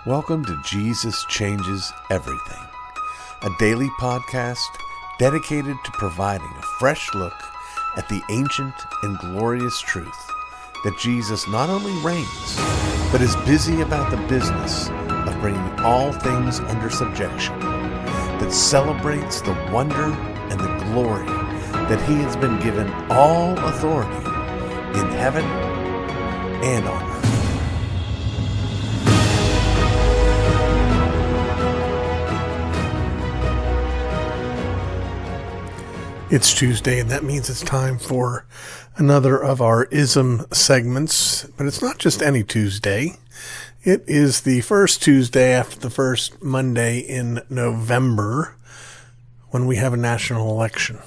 Welcome to Jesus Changes Everything, a daily podcast dedicated to providing a fresh look at the ancient and glorious truth that Jesus not only reigns, but is busy about the business of bringing all things under subjection, that celebrates the wonder and the glory that he has been given all authority in heaven and on earth. It's Tuesday, and that means it's time for another of our ism segments. But it's not just any Tuesday. It is the first Tuesday after the first Monday in November when we have a national election.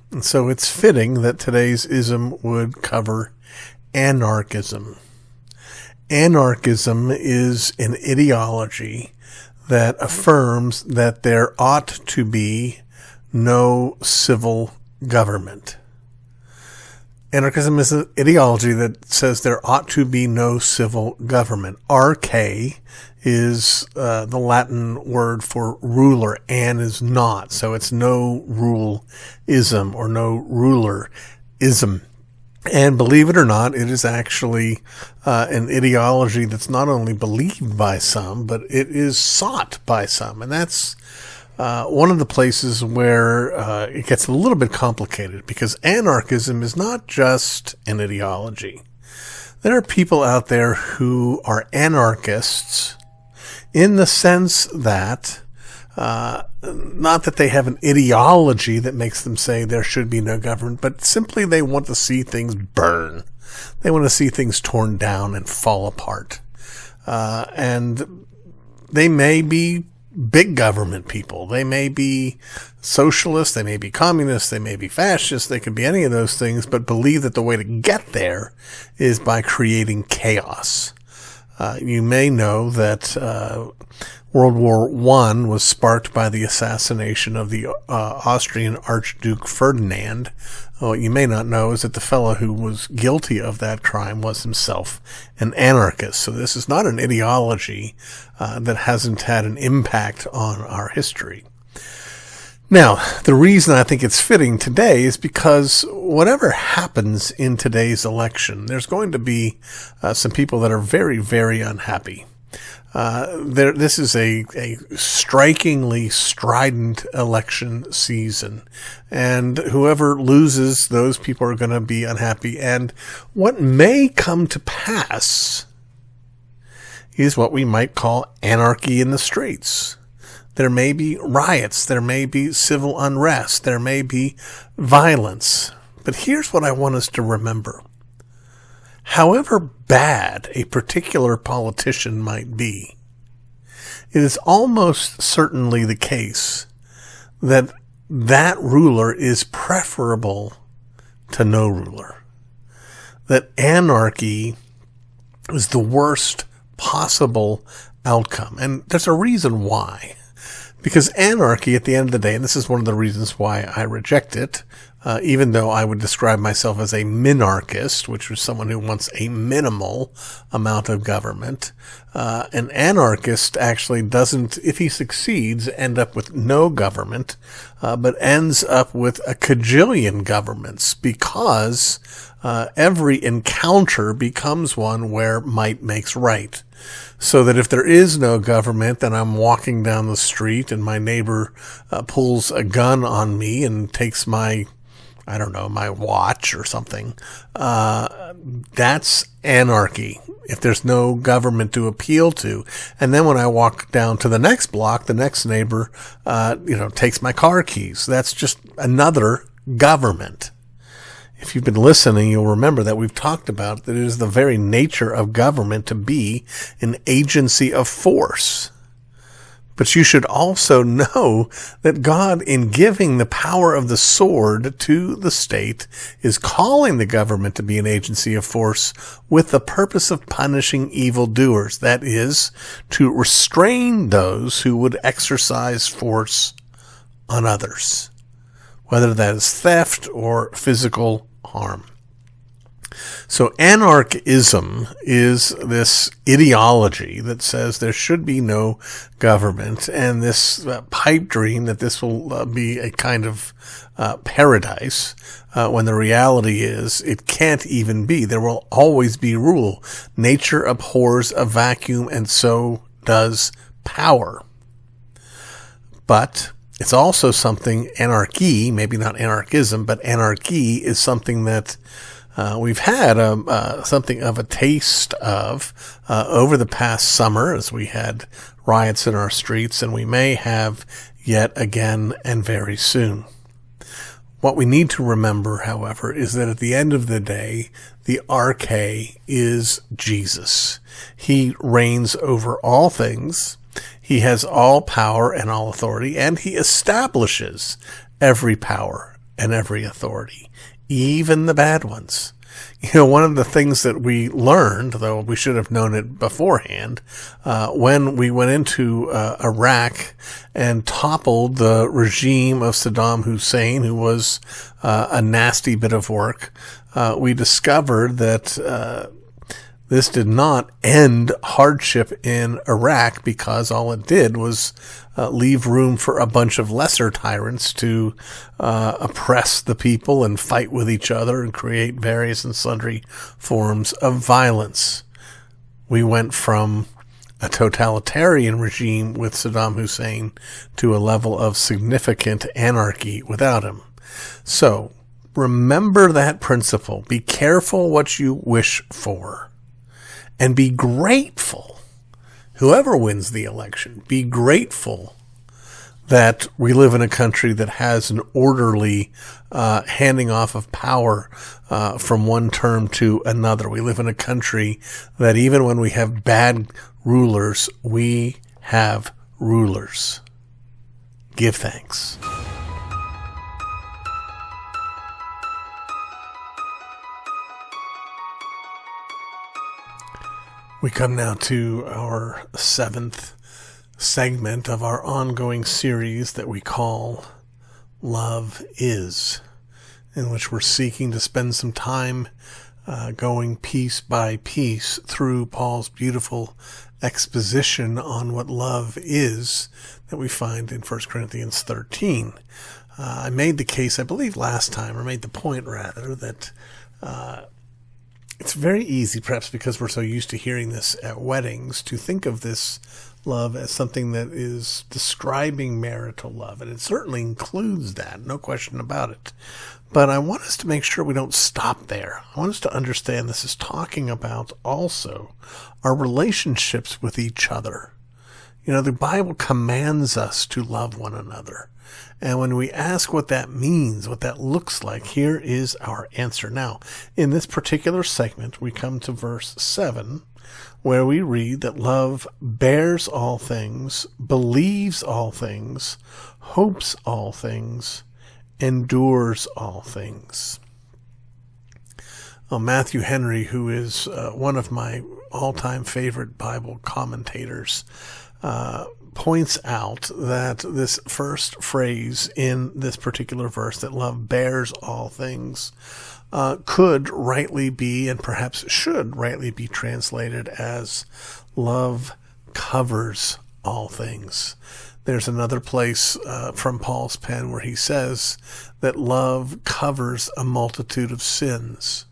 And so it's fitting that today's ism would cover anarchism. Anarchism is an ideology that affirms that there ought to be no civil government. Anarchism is an ideology that says there ought to be no civil government. Arche is the Latin word for ruler. An is not. So it's no rule-ism or no ruler-ism. And believe it or not, it is actually an ideology that's not only believed by some, but it is sought by some. And that's one of the places where it gets a little bit complicated, because anarchism is not just an ideology. There are people out there who are anarchists in the sense that, not that they have an ideology that makes them say there should be no government, but simply they want to see things burn. They want to see things torn down and fall apart. And they may be big government people. They may be socialists, they may be communists, they may be fascists, they could be any of those things, but believe that the way to get there is by creating chaos. You may know that World War I was sparked by the assassination of the Austrian Archduke Ferdinand. What you may not know is that the fellow who was guilty of that crime was himself an anarchist. So this is not an ideology that hasn't had an impact on our history. Now, the reason I think it's fitting today is because whatever happens in today's election, there's going to be some people that are very, very unhappy. This is a strikingly strident election season, and whoever loses, those people are going to be unhappy. And what may come to pass is what we might call anarchy in the streets. There may be riots, there may be civil unrest, there may be violence. But here's what I want us to remember. However bad a particular politician might be, it is almost certainly the case that that ruler is preferable to no ruler. That anarchy is the worst possible outcome. And there's a reason why. Because anarchy, at the end of the day, and this is one of the reasons why I reject it, even though I would describe myself as a minarchist, which is someone who wants a minimal amount of government, an anarchist actually doesn't, if he succeeds, end up with no government, but ends up with a cajillion governments, because every encounter becomes one where might makes right. So that if there is no government, then I'm walking down the street and my neighbor pulls a gun on me and takes my watch or something. That's anarchy. If there's no government to appeal to. And then when I walk down to the next block, the next neighbor, takes my car keys. That's just another government. If you've been listening, you'll remember that we've talked about that it is the very nature of government to be an agency of force. But you should also know that God, in giving the power of the sword to the state, is calling the government to be an agency of force with the purpose of punishing evildoers. That is, to restrain those who would exercise force on others, whether that is theft or physical harm. So anarchism is this ideology that says there should be no government, and this pipe dream that this will be a kind of paradise, when the reality is it can't even be. There will always be rule. Nature abhors a vacuum, and so does power. But it's also something, anarchy, maybe not anarchism, but anarchy is something that we've had something of a taste of over the past summer, as we had riots in our streets, and we may have yet again and very soon. What we need to remember, however, is that at the end of the day, the arche is Jesus. He reigns over all things. He has all power and all authority, and he establishes every power and every authority, even the bad ones. You know, one of the things that we learned, though we should have known it beforehand, when we went into Iraq and toppled the regime of Saddam Hussein, who was a nasty bit of work, we discovered that this did not end hardship in Iraq, because all it did was leave room for a bunch of lesser tyrants to oppress the people and fight with each other and create various and sundry forms of violence. We went from a totalitarian regime with Saddam Hussein to a level of significant anarchy without him. So remember that principle. Be careful what you wish for. And be grateful, whoever wins the election, be grateful that we live in a country that has an orderly handing off of power from one term to another. We live in a country that even when we have bad rulers, we have rulers. Give thanks. We come now to our 7th segment of our ongoing series that we call Love Is, in which we're seeking to spend some time going piece by piece through Paul's beautiful exposition on what love is that we find in 1 Corinthians 13. I made the case, I believe last time, or made the point rather, that it's very easy, perhaps because we're so used to hearing this at weddings, to think of this love as something that is describing marital love. And it certainly includes that, no question about it. But I want us to make sure we don't stop there. I want us to understand this is talking about also our relationships with each other. You know, the Bible commands us to love one another. And when we ask what that means, what that looks like, here is our answer. Now, in this particular segment, we come to verse 7, where we read that love bears all things, believes all things, hopes all things, endures all things. Well, Matthew Henry, who is one of my all-time favorite Bible commentators, points out that this first phrase in this particular verse, that love bears all things, could rightly be, and perhaps should rightly be, translated as love covers all things. There's another place from Paul's pen where he says that love covers a multitude of sins.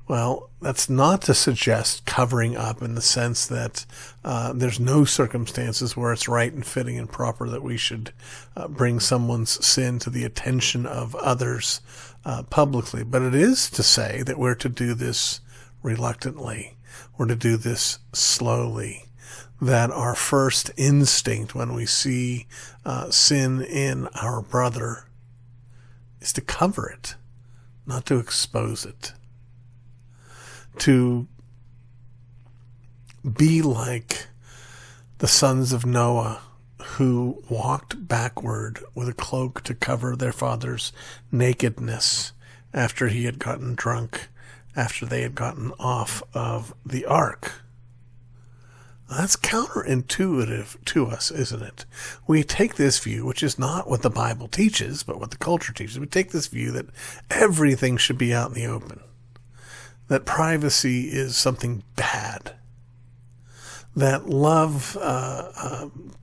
Well, that's not to suggest covering up in the sense that there's no circumstances where it's right and fitting and proper that we should bring someone's sin to the attention of others publicly. But it is to say that we're to do this reluctantly. We're to do this slowly. That our first instinct when we see sin in our brother is to cover it, not to expose it. To be like the sons of Noah who walked backward with a cloak to cover their father's nakedness after he had gotten drunk, after they had gotten off of the ark. That's counterintuitive to us, isn't it? We take this view, which is not what the Bible teaches, but what the culture teaches. We take this view that everything should be out in the open. that privacy is something bad, that love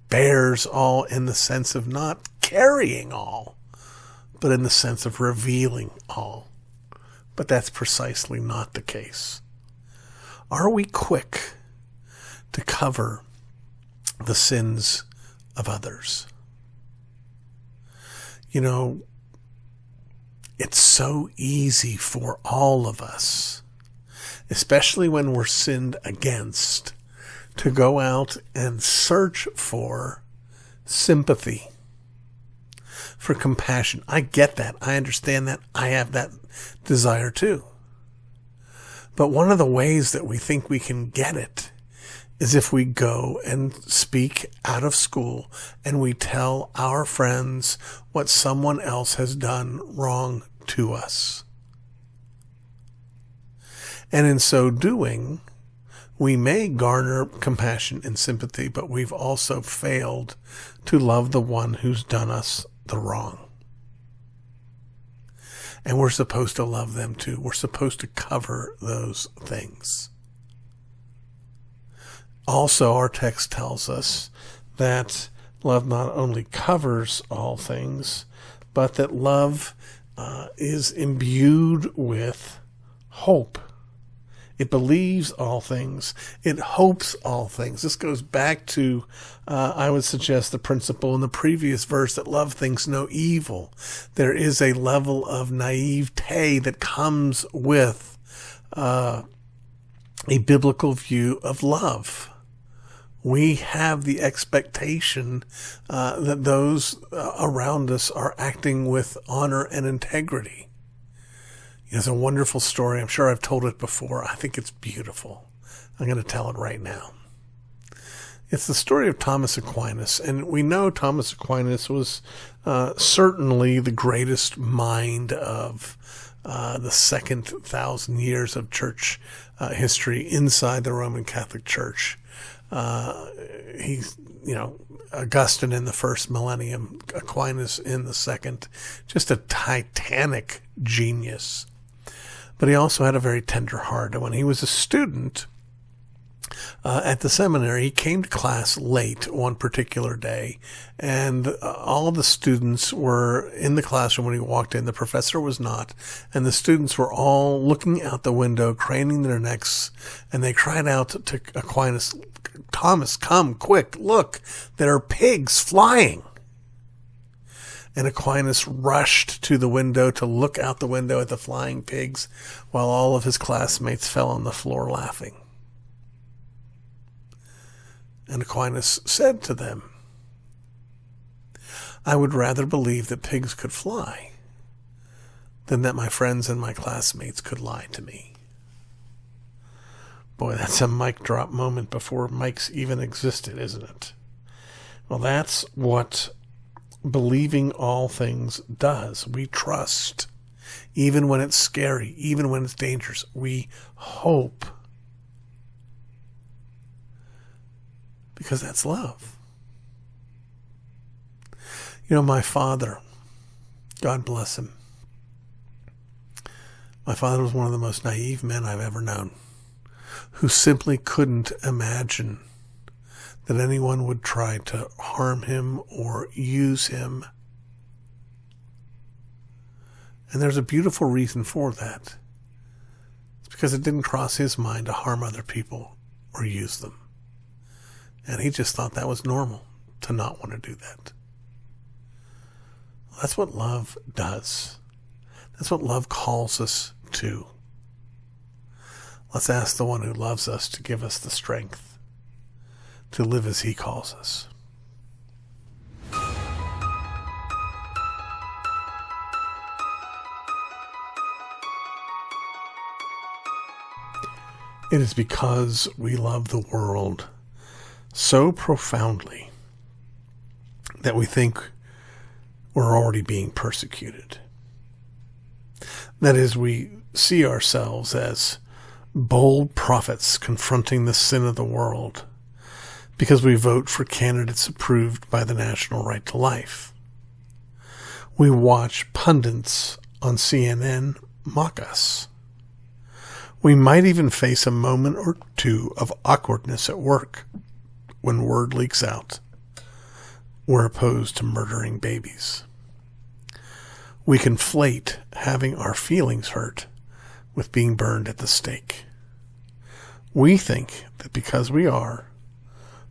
bears all in the sense of not carrying all, but in the sense of revealing all. But that's precisely not the case. Are we quick to cover the sins of others? You know, it's so easy for all of us, especially when we're sinned against, to go out and search for sympathy, for compassion. I get that. I understand that. I have that desire too. But one of the ways that we think we can get it is if we go and speak out of school and we tell our friends what someone else has done wrong to us. And in so doing, we may garner compassion and sympathy, but we've also failed to love the one who's done us the wrong. And we're supposed to love them too. We're supposed to cover those things. Also, our text tells us that love not only covers all things, but that love is imbued with hope. It believes all things. It hopes all things. This goes back to, I would suggest, the principle in the previous verse that love thinks no evil. There is a level of naivete that comes with a biblical view of love. We have the expectation that those around us are acting with honor and integrity. It's a wonderful story. I'm sure I've told it before. I think it's beautiful. I'm going to tell it right now. It's the story of Thomas Aquinas. And we know Thomas Aquinas was certainly the greatest mind of the second 1,000 years of church history inside the Roman Catholic Church. He's, Augustine in the first millennium, Aquinas in the second. Just a titanic genius. But he also had a very tender heart. And when he was a student at the seminary, he came to class late one particular day. And all the students were in the classroom when he walked in. The professor was not. And the students were all looking out the window, craning their necks. And they cried out to Aquinas, "Thomas, come, quick, look, there are pigs flying." And Aquinas rushed to the window to look out the window at the flying pigs while all of his classmates fell on the floor laughing. And Aquinas said to them, "I would rather believe that pigs could fly than that my friends and my classmates could lie to me." Boy, that's a mic drop moment before mics even existed, isn't it? Well, that's what believing all things does. We trust, even when it's scary, even when it's dangerous. We hope, because that's love. My father, God bless him, my father was one of the most naive men I've ever known, who simply couldn't imagine that anyone would try to harm him or use him. And there's a beautiful reason for that. It's because it didn't cross his mind to harm other people or use them. And he just thought that was normal, to not want to do that. That's what love does. That's what love calls us to. Let's ask the one who loves us to give us the strength to live as he calls us. It is because we love the world so profoundly that we think we're already being persecuted. That is, we see ourselves as bold prophets confronting the sin of the world because we vote for candidates approved by the National Right to Life. We watch pundits on CNN mock us. We might even face a moment or two of awkwardness at work when word leaks out we're opposed to murdering babies. We conflate having our feelings hurt with being burned at the stake. We think that because we are,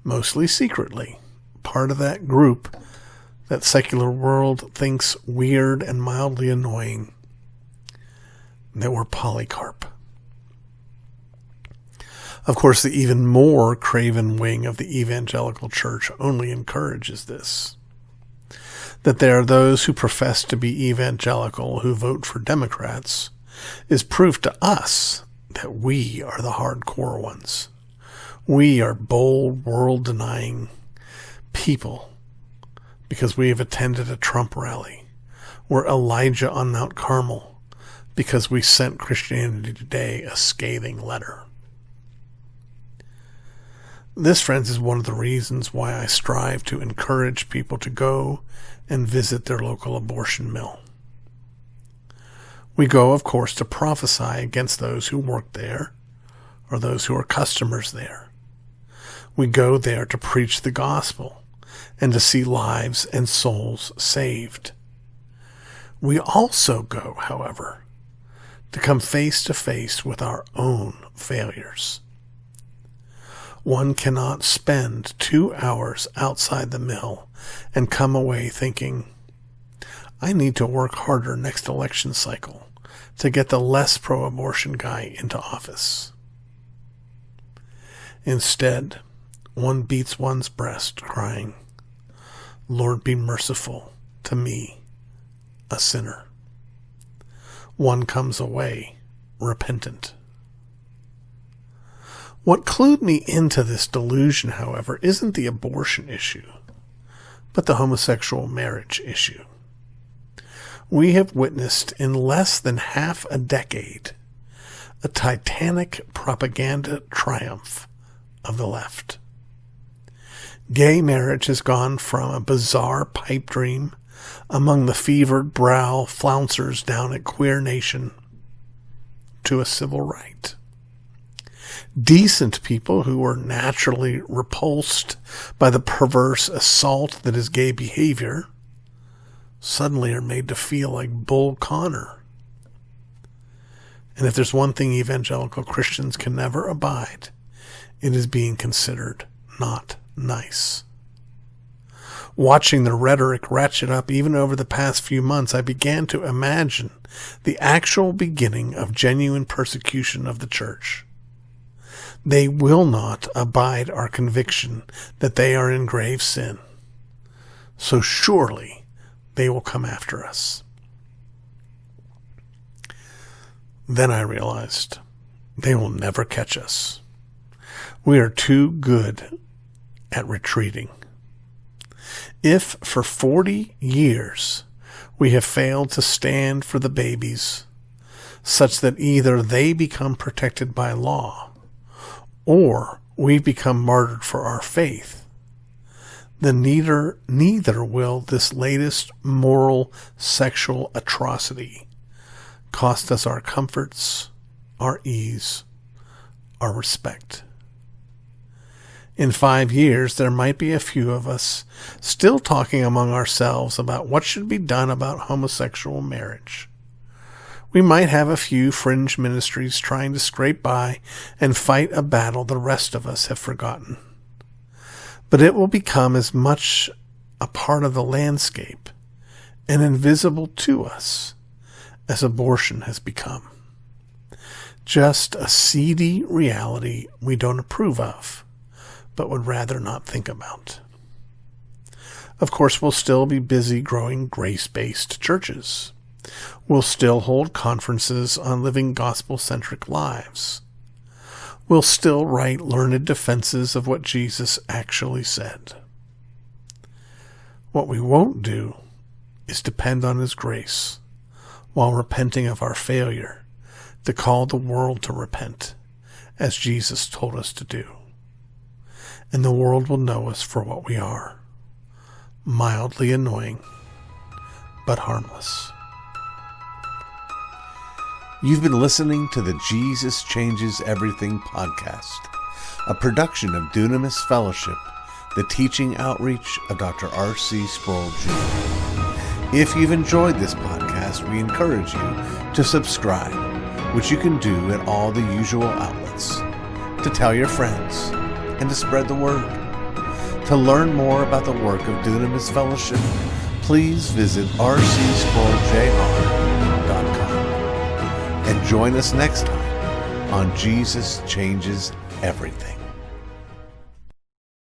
mostly secretly, part of that group that secular world thinks weird and mildly annoying, that we're Polycarp. Of course, the even more craven wing of the evangelical church only encourages this. That there are those who profess to be evangelical who vote for Democrats is proof to us that we are the hardcore ones. We are bold, world-denying people because we have attended a Trump rally. We're Elijah on Mount Carmel because we sent Christianity Today a scathing letter. This, friends, is one of the reasons why I strive to encourage people to go and visit their local abortion mill. We go, of course, to prophesy against those who work there or those who are customers there. We go there to preach the gospel and to see lives and souls saved. We also go, however, to come face to face with our own failures. One cannot spend 2 hours outside the mill and come away thinking, I need to work harder next election cycle to get the less pro-abortion guy into office. Instead, one beats one's breast, crying, Lord, be merciful to me, a sinner. One comes away repentant. What clued me into this delusion, however, isn't the abortion issue, but the homosexual marriage issue. We have witnessed in less than half a decade a titanic propaganda triumph of the left. Gay marriage has gone from a bizarre pipe dream among the fevered brow flouncers down at Queer Nation to a civil right. Decent people who were naturally repulsed by the perverse assault that is gay behavior suddenly are made to feel like Bull Connor. And if there's one thing evangelical Christians can never abide, it is being considered not nice. Watching the rhetoric ratchet up even over the past few months, I began to imagine the actual beginning of genuine persecution of the church. They will not abide our conviction that they are in grave sin. So surely they will come after us. Then I realized they will never catch us. We are too good at retreating. If for 40 years we have failed to stand for the babies, such that either they become protected by law or we become martyred for our faith, then neither will this latest moral sexual atrocity cost us our comforts, our ease, our respect. In 5 years, there might be a few of us still talking among ourselves about what should be done about homosexual marriage. We might have a few fringe ministries trying to scrape by and fight a battle the rest of us have forgotten. But it will become as much a part of the landscape and invisible to us as abortion has become. Just a seedy reality we don't approve of, but would rather not think about. Of course, we'll still be busy growing grace-based churches. We'll still hold conferences on living gospel-centric lives. We'll still write learned defenses of what Jesus actually said. What we won't do is depend on His grace while repenting of our failure to call the world to repent, as Jesus told us to do. And the world will know us for what we are, mildly annoying, but harmless. You've been listening to the Jesus Changes Everything podcast, a production of Dunamis Fellowship, the teaching outreach of Dr. R.C. Sproul Jr. If you've enjoyed this podcast, we encourage you to subscribe, which you can do at all the usual outlets, to tell your friends, and to spread the word. To learn more about the work of Dunamis Fellowship, please visit rcsproulJR.com. And join us next time on Jesus Changes Everything.